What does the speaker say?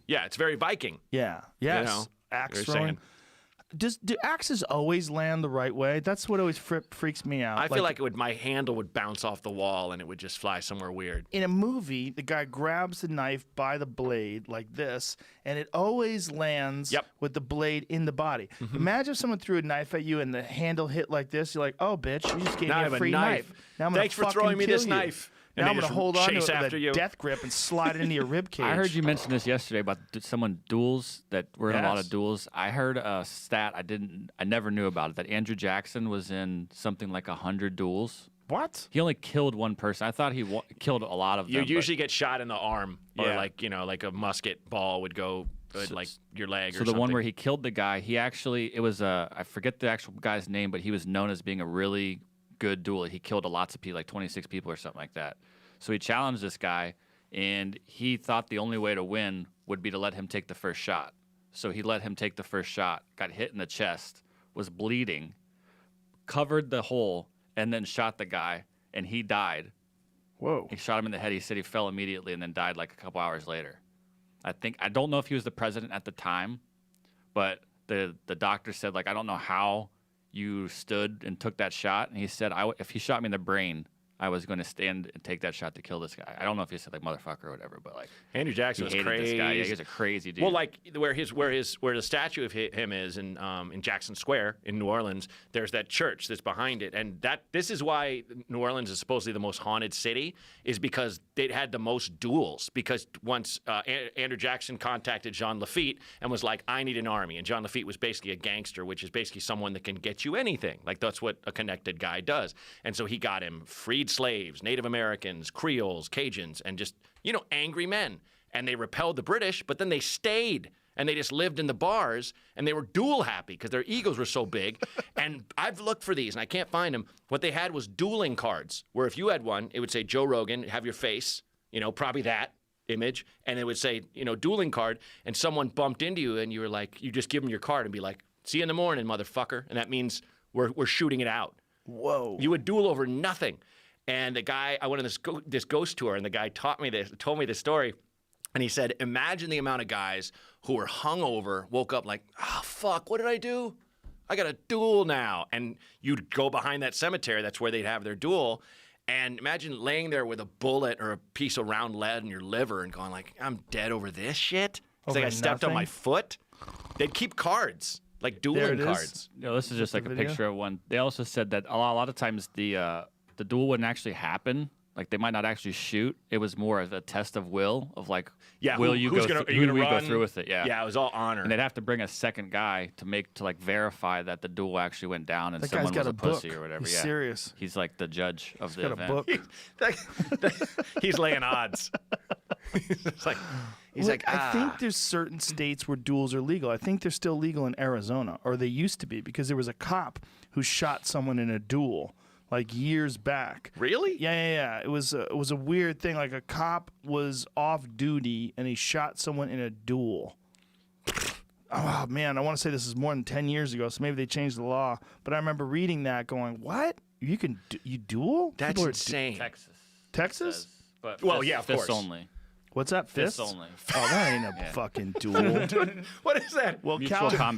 Yeah, it's very Viking. Yeah. Yes. You know, axe you're throwing. saying. Do axes always land the right way? That's what always freaks me out. I feel like my handle would bounce off the wall and it would just fly somewhere weird. In a movie, the guy grabs the knife by the blade like this, and it always lands with the blade in the body. Imagine if someone threw a knife at you and the handle hit like this. You're like, oh, bitch, you just gave me a free knife. Now I'm Thanks for throwing me this knife. Now I'm going to hold on to it with after a death grip and slide it into your rib cage. I heard you mention this yesterday about someone duels that were in a lot of duels. I heard a stat I never knew about it, that Andrew Jackson was in something like 100 duels. What? He only killed one person. I thought he killed a lot of them. You usually get shot in the arm, or like a musket ball would go like your leg or something. So the one where he killed the guy, it was I forget the actual guy's name, but he was known as being a really good duel. He killed lots of people, like 26 people or something like that. So he challenged this guy, and he thought the only way to win would be to let him take the first shot. So he let him take the first shot, got hit in the chest, was bleeding, covered the hole, and then shot the guy, and he died. Whoa. He shot him in the head. He said he fell immediately and then died like a couple hours later. I don't know if he was the president at the time, but the doctor said, like, I don't know how you stood and took that shot. And he said, if he shot me in the brain, I was going to stand and take that shot to kill this guy. I don't know if he said like motherfucker or whatever, but like Andrew Jackson was crazy. This guy. Yeah, he was a crazy dude. Well, like where the statue of him is in Jackson Square in New Orleans, there's that church that's behind it, and this is why New Orleans is supposedly the most haunted city, is because they had the most duels. Because once Andrew Jackson contacted Jean Lafitte and was like, I need an army, and Jean Lafitte was basically a gangster, which is basically someone that can get you anything. Like that's what a connected guy does, and so he got him freed slaves, Native Americans, Creoles, Cajuns, and just, angry men. And they repelled the British, but then they stayed and they just lived in the bars and they were duel happy because their egos were so big. And I've looked for these and I can't find them. What they had was dueling cards, where if you had one, it would say Joe Rogan, have your face, probably that image, and it would say, dueling card, and someone bumped into you and you were like, you just give them your card and be like, see you in the morning, motherfucker. And that means we're shooting it out. Whoa. You would duel over nothing. And the guy, I went on this ghost tour, and the guy told me this story, and he said, imagine the amount of guys who were hungover, woke up like, oh, fuck, what did I do? I got a duel now. And you'd go behind that cemetery, that's where they'd have their duel, and imagine laying there with a bullet or a piece of round lead in your liver and going like, I'm dead over this shit? It's like I stepped on my foot. They'd keep cards, like dueling cards. This is just like a picture of one. They also said that a lot of times the duel wouldn't actually happen. Like they might not actually shoot. It was more of a test of will, of like, will you go through with it? Yeah. Yeah, it was all honor. And they'd have to bring a second guy to verify that the duel actually went down and that someone guy's got was a pussy book. or whatever. He's serious. He's like the judge of the event. A book. He's laying odds. I think there's certain states where duels are legal. I think they're still legal in Arizona, or they used to be, because there was a cop who shot someone in a duel. Like years back. Really? Yeah. It was a weird thing. Like a cop was off duty and he shot someone in a duel. Oh man, I want to say this is more than 10 years ago, so maybe they changed the law. But I remember reading that, going, "What? You can you duel? That's insane." Texas? But of fists course. only. What's that? Fists only. Oh, that ain't a fucking duel. What is that? Well, Mutual combat.